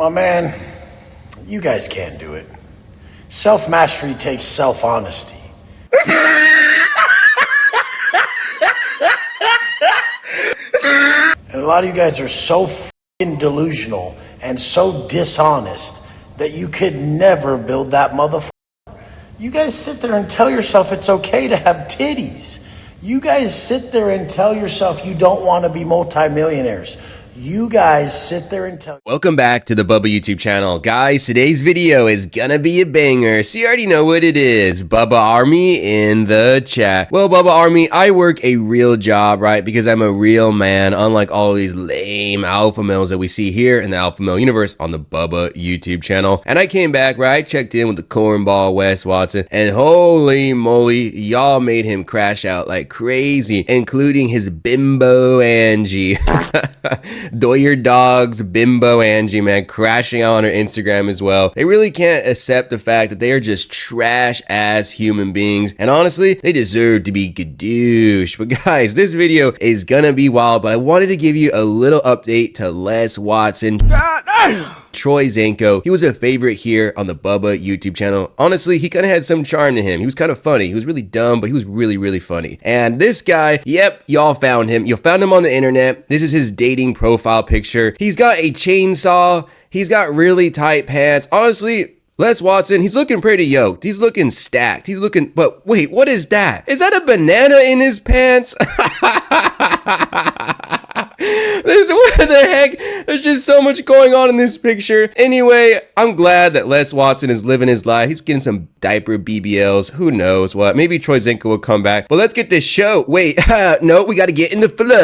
My man, you guys can't do it. Self-mastery takes self-honesty. And a lot of you guys are so f***ing delusional and so dishonest that you could never build that motherfucker. You guys sit there and tell yourself it's okay to have titties. You guys sit there and tell yourself you don't want to be multimillionaires. You guys sit there and tell. Welcome back to the Bubba YouTube channel. Guys, today's video is gonna be a banger, so you already know what it is. Bubba Army in the chat. Well, Bubba Army, I work a real job, right? Because I'm a real man, unlike all these lame alpha males that we see here in the alpha male universe on the Bubba YouTube channel. And I came back, right? I checked in with the cornball Wes Watson, and holy moly, y'all made him crash out like crazy, including his bimbo Angie. Doyer Dogs, Bimbo Angie, man, crashing out on her Instagram as well. They really can't accept the fact that they are just trash ass human beings, and honestly, they deserve to be gadoosh. But guys, this video is gonna be wild, but I wanted to give you a little update to Wes Watson. Troy Zenko, he was a favorite here on the Bubba YouTube channel. Honestly, he kind of had some charm to him. He was kind of funny. He was really dumb, but he was really funny. And this guy, yep, y'all found him. You found him on the internet. This is his dating profile picture. He's got a chainsaw. He's got really tight pants. Honestly, Wes Watson, he's looking pretty yoked. He's looking stacked. He's looking, but wait, what is that? Is that a banana in his pants? What the heck? There's just so much going on in this picture. Anyway, I'm glad that Wes Watson is living his life. He's getting some diaper BBLs. Who knows what? Maybe Troy Zenko will come back. But let's get this show. Wait, no, we got to get in the flow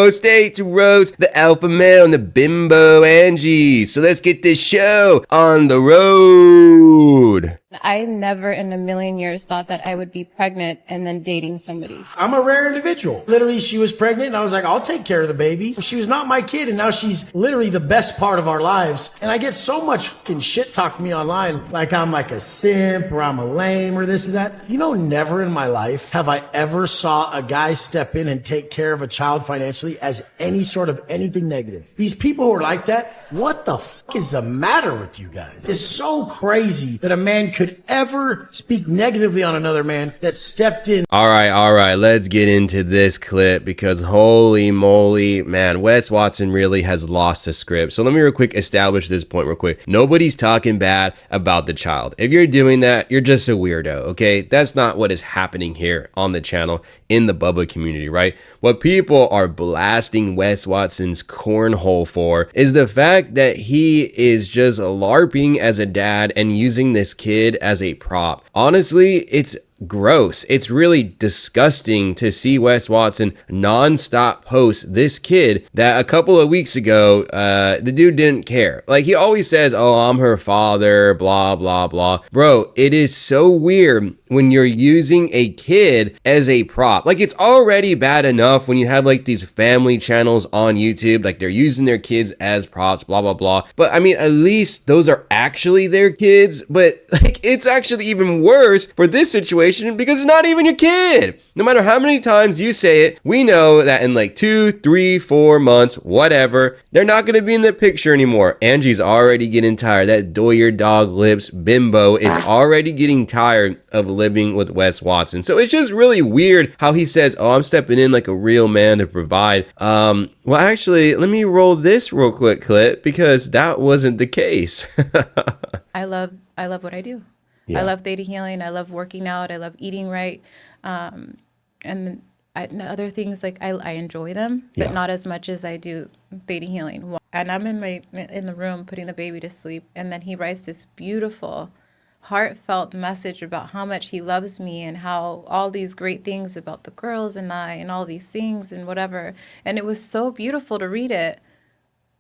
state to roast the alpha male and the bimbo Angie. So let's get this show on the road. I never in a million years thought that I would be pregnant and then dating somebody. I'm a rare individual. Literally, she was pregnant and I was like, I'll take care of the baby. She was not my kid and now she's literally the best part of our lives. And I get so much fucking shit talk me online like I'm like a simp or I'm a lame or this and that. You know, never in my life have I ever saw a guy step in and take care of a child financially as any sort of anything negative. These people who are like that, what the fuck is the matter with you guys? It's so crazy that a man could ever speak negatively on another man that stepped in. All right, let's get into this clip because holy moly, man, Wes Watson really has lost the script. So let me real quick establish this point real quick. Nobody's talking bad about the child. If you're doing that, you're just a weirdo, okay? That's not what is happening here on the channel in the Bubba community, right? What people are blasting Wes Watson's cornhole for is the fact that he is just LARPing as a dad and using this kid as a prop. Honestly, it's gross. It's really disgusting to see Wes Watson non-stop post this kid that a couple of weeks ago, the dude didn't care. Like, he always says, oh, I'm her father, blah, blah, blah. Bro, it is so weird when you're using a kid as a prop. Like, it's already bad enough when you have like these family channels on YouTube, like they're using their kids as props, blah, blah, blah. But I mean, at least those are actually their kids. But like, it's actually even worse for this situation because it's not even your kid. No matter how many times you say it, we know that in like 2, 3, 4 months, whatever, they're not going to be in the picture anymore. Angie's already getting tired. That Doyer Dog Lips bimbo is already getting tired of living with Wes Watson. So it's just really weird how he says, oh, I'm stepping in like a real man to provide. Well, actually, let me roll this real quick clip because that wasn't the case. I love what I do. Yeah. I love theta healing. I love working out. I love eating right. And other things, like I enjoy them, but not as much as I do theta healing. And I'm in the room putting the baby to sleep. And then he writes this beautiful, heartfelt message about how much he loves me and how all these great things about the girls and I and all these things and whatever. And it was so beautiful to read it.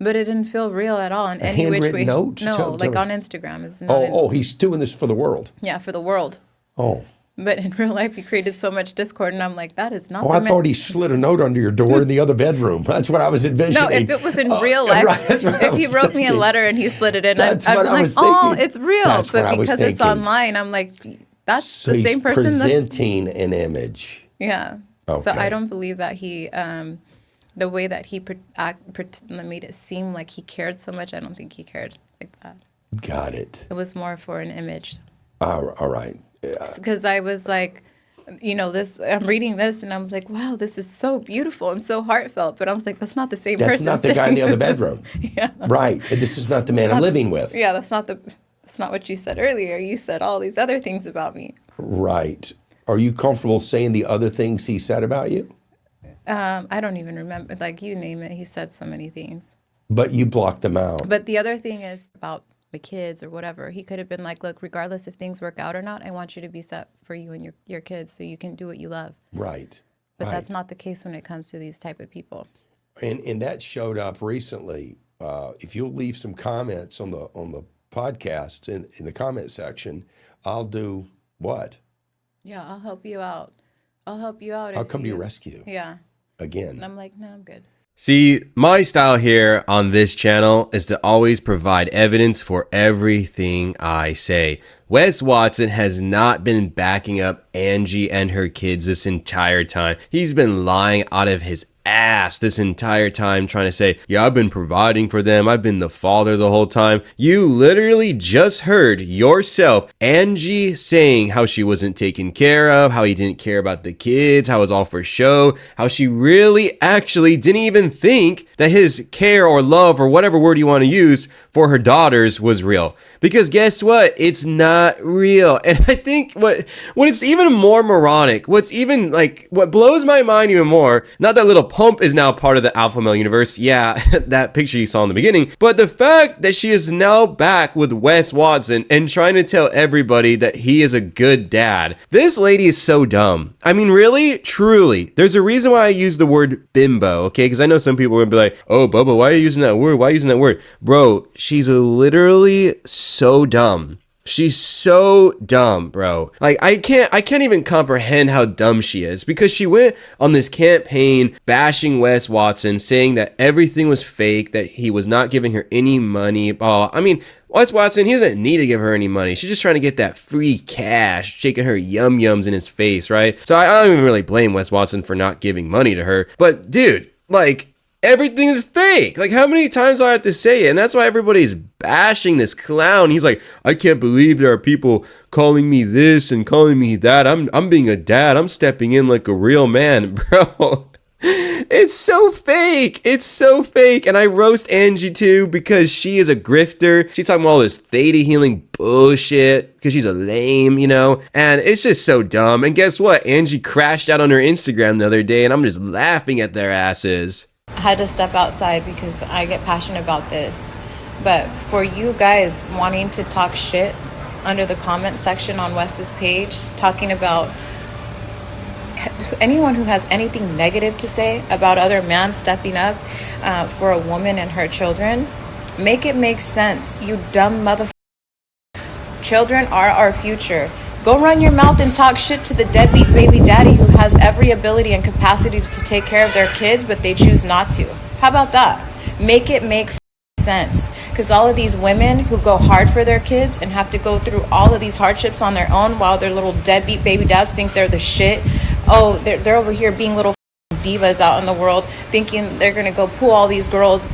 But it didn't feel real at all in any which way. Note? No, like on Instagram. It's not he's doing this for the world. Yeah, for the world. Oh. But in real life, he created so much discord, and I'm like, that is not. Oh, I thought he slid a note under your door in the other bedroom. That's what I was envisioning. No, if it was in real life, right, if he wrote me a letter and he slid it in, I'd be like, oh, it's real. But because it's online, I'm like, that's the same person. Presenting an image. Yeah. Okay. So I don't believe that he The way that he made it seem like he cared so much, I don't think he cared like that. Got it. It was more for an image. All right. Because I was like, I'm reading this and I was like, wow, this is so beautiful and so heartfelt. But I was like, that's not the same person. That's not the guy in the other bedroom. Yeah. Right. This is not the man I'm living with. Yeah, that's not what you said earlier. You said all these other things about me. Right. Are you comfortable saying the other things he said about you? I don't even remember. Like, you name it. He said so many things. But you blocked them out. But the other thing is about the kids or whatever. He could have been like, look, regardless if things work out or not, I want you to be set for you and your kids so you can do what you love. Right. But right. That's not the case when it comes to these type of people. And that showed up recently. If you'll leave some comments on the podcast in the comment section, I'll do what? Yeah, I'll help you out. I'll come to your rescue. Yeah. Again. And I'm like, no, I'm good. See, my style here on this channel is to always provide evidence for everything I say. Wes Watson has not been backing up Angie and her kids this entire time. He's been lying out of his ass this entire time trying to say, yeah, I've been providing for them. I've been the father the whole time. You literally just heard yourself, Angie, saying how she wasn't taken care of, how he didn't care about the kids, how it was all for show, how she really actually didn't even think that his care or love or whatever word you want to use for her daughters was real. Because guess what? It's not real. And I think what it's even more moronic, what blows my mind even more, not that little Pump is now part of the alpha male universe. Yeah, that picture you saw in the beginning. But the fact that she is now back with Wes Watson and trying to tell everybody that he is a good dad. This lady is so dumb. I mean, really, truly. There's a reason why I use the word bimbo, okay? Because I know some people are going to be like, oh, Bubba, why are you using that word? Why are you using that word? Bro, she's literally so dumb. She's so dumb, bro. Like, I can't even comprehend how dumb she is, because she went on this campaign bashing Wes Watson, saying that everything was fake, that he was not giving her any money. Oh, I mean, Wes Watson, he doesn't need to give her any money. She's just trying to get that free cash, shaking her yum-yums in his face, right? So I don't even really blame Wes Watson for not giving money to her. But dude, like, everything is fake. Like, how many times do I have to say it? And that's why everybody's bashing this clown. He's like, I can't believe there are people calling me this and calling me that. I'm being a dad. I'm stepping in like a real man, bro. It's so fake. It's so fake. And I roast Angie too, because she is a grifter. She's talking about all this theta healing bullshit because she's a lame, and it's just so dumb. And guess what? Angie crashed out on her Instagram the other day, and I'm just laughing at their asses. I had to step outside because I get passionate about this. But for you guys wanting to talk shit under the comment section on Wes's page, talking about anyone who has anything negative to say about other men stepping up for a woman and her children, make it make sense, you dumb motherfucker. Children are our future. Go run your mouth and talk shit to the deadbeat baby daddy who has every ability and capacity to take care of their kids, but they choose not to. How about that? Make it make sense. Because all of these women who go hard for their kids and have to go through all of these hardships on their own while their little deadbeat baby dads think they're the shit. Oh, they're over here being little divas out in the world, thinking they're going to go pull all these girls,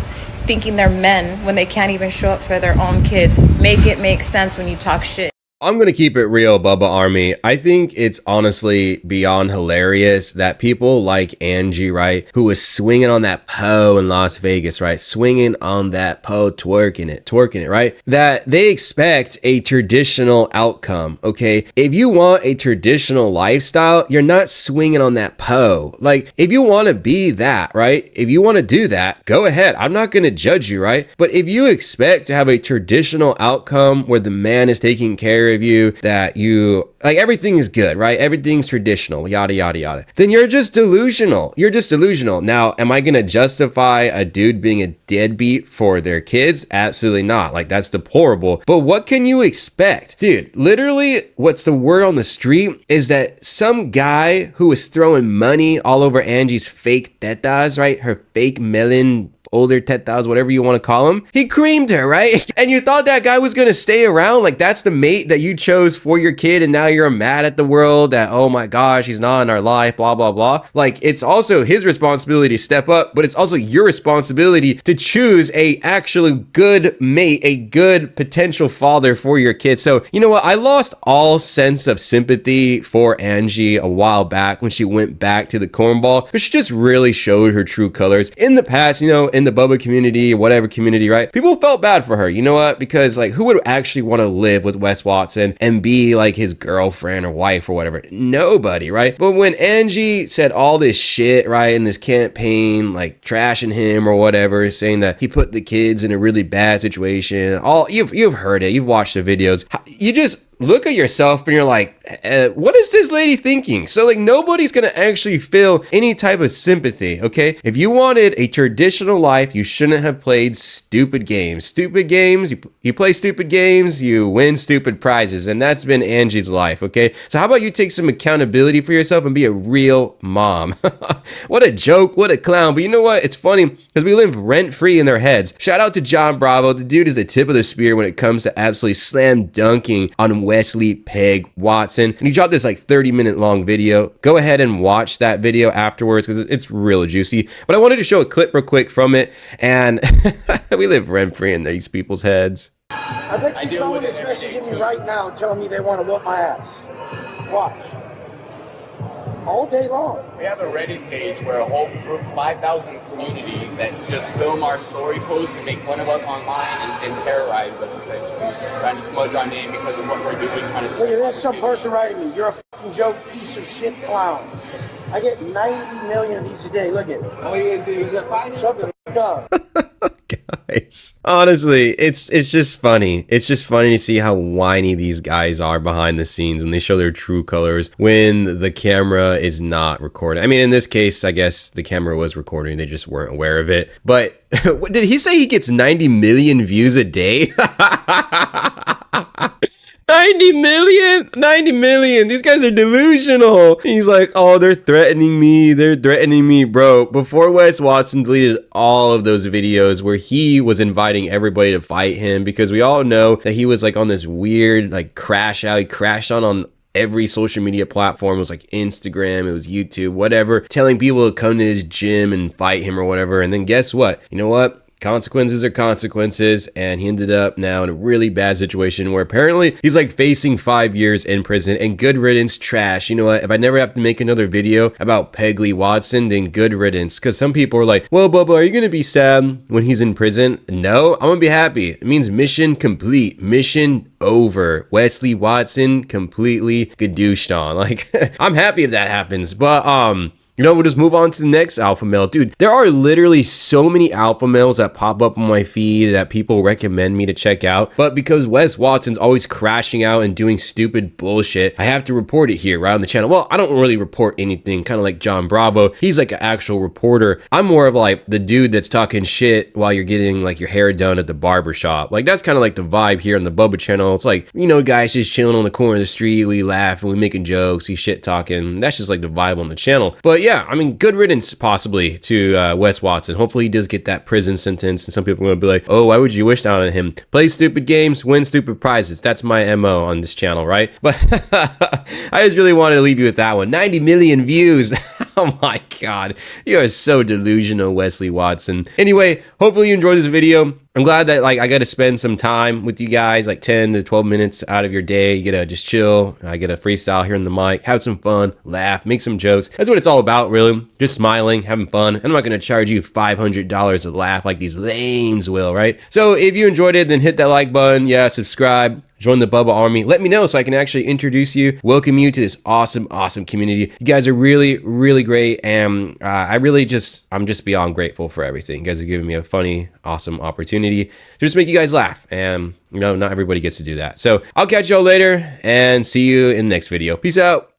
thinking they're men when they can't even show up for their own kids. Make it make sense when you talk shit. I'm going to keep it real, Bubba Army. I think it's honestly beyond hilarious that people like Angie, right, who was swinging on that pole in Las Vegas, right, swinging on that pole, twerking it, right, that they expect a traditional outcome, okay? If you want a traditional lifestyle, you're not swinging on that pole. Like, if you want to be that, right, if you want to do that, go ahead. I'm not going to judge you, right? But if you expect to have a traditional outcome where the man is taking care of you, that you like everything is good, right? Everything's traditional, yada yada yada. Then you're just delusional. You're just delusional. Now, am I gonna justify a dude being a deadbeat for their kids? Absolutely not. Like, that's deplorable. But what can you expect? Dude, literally, what's the word on the street is that some guy who was throwing money all over Angie's fake tetas, right? Her fake melon older 10,000, whatever you want to call him. He creamed her, right? And you thought that guy was going to stay around? Like, that's the mate that you chose for your kid, and now you're mad at the world that, oh my gosh, he's not in our life, blah, blah, blah. Like, it's also his responsibility to step up, but it's also your responsibility to choose a actually good mate, a good potential father for your kid. So, you know what? I lost all sense of sympathy for Angie a while back when she went back to the cornball, because she just really showed her true colors. In the past, you know, in the Bubba community, whatever community, right? People felt bad for her. You know what? Because like, who would actually want to live with Wes Watson and be like his girlfriend or wife or whatever? Nobody, right? But when Angie said all this shit, right, in this campaign, like trashing him or whatever, saying that he put the kids in a really bad situation, all you've heard it, you've watched the videos, you just look at yourself and you're like, what is this lady thinking? So like, nobody's gonna actually feel any type of sympathy, okay? If you wanted a traditional life, you shouldn't have played stupid games. Stupid games, you play stupid games, you win stupid prizes, and that's been Angie's life, okay? So how about you take some accountability for yourself and be a real mom? What a joke, what a clown. But you know what? It's funny because we live rent-free in their heads. Shout out to John Bravo. The dude is the tip of the spear when it comes to absolutely slam dunking on Wesley Peg Watson, and he dropped this like 30-minute long video. Go ahead and watch that video afterwards because it's real juicy. But I wanted to show a clip real quick from it, and we live rent-free in these people's heads. I bet you someone is messaging me right now telling me they want to whoop my ass. Watch. All day long. We have a Reddit page where a whole group, 5,000 community, that just film our story posts and make fun of us online and terrorize us, essentially. Trying to smudge our name because of what we're doing. Look at this, some person writing me, you're a fucking joke, piece of shit clown. I get 90 million of these a day. Look at it. Oh, yeah, shut the fuck up. Guys, honestly, it's just funny. It's just funny to see how whiny these guys are behind the scenes when they show their true colors when the camera is not recording. I mean, in this case, I guess the camera was recording, they just weren't aware of it. But did he say he gets 90 million views a day? 90 million. These guys are delusional. He's like, oh, they're threatening me, bro. Before Wes Watson deleted all of those videos where he was inviting everybody to fight him, because we all know that he was like on this weird like crash out. He crashed on every social media platform. It was like Instagram, it was YouTube, whatever, telling people to come to his gym and fight him or whatever. And then guess what? You know what? Consequences are consequences, and he ended up now in a really bad situation where apparently he's like facing 5 years in prison, and good riddance, trash. You know what? If I never have to make another video about Peggy Watson, then good riddance. Because some people are like, well, Bubba, are you gonna be sad when he's in prison? No, I'm gonna be happy. It means mission complete, mission over. Wesley Watson completely gadooshed on. Like, I'm happy if that happens, but you know, we'll just move on to the next alpha male. Dude, there are literally so many alpha males that pop up on my feed that people recommend me to check out. But because Wes Watson's always crashing out and doing stupid bullshit, I have to report it here right on the channel. Well, I don't really report anything, kind of like John Bravo. He's like an actual reporter. I'm more of like the dude that's talking shit while you're getting like your hair done at the barber shop. Like, that's kind of like the vibe here on the Bubba channel. It's like, you know, guys just chilling on the corner of the street. We laugh and we making jokes, we shit talking. That's just like the vibe on the channel. But yeah, I mean, good riddance possibly to Wes Watson. Hopefully he does get that prison sentence, and some people are going to be like, oh, why would you wish that on him? Play stupid games, win stupid prizes. That's my MO on this channel, right? But I just really wanted to leave you with that one. 90 million views. Oh my God. You are so delusional, Wesley Watson. Anyway, hopefully you enjoyed this video. I'm glad that like I got to spend some time with you guys, like 10 to 12 minutes out of your day. You get to just chill. I get a freestyle here on the mic, have some fun, laugh, make some jokes. That's what it's all about, really. Just smiling, having fun. I'm not going to charge you $500 to laugh like these lames will, right? So if you enjoyed it, then hit that like button. Yeah, subscribe. Join the Bubba Army. Let me know so I can actually introduce you, welcome you to this awesome community. You guys are really, really great, and I'm just beyond grateful for everything. You guys are giving me a funny, awesome opportunity to just make you guys laugh, and you know, not everybody gets to do that. So I'll catch y'all later, and see you in the next video. Peace out.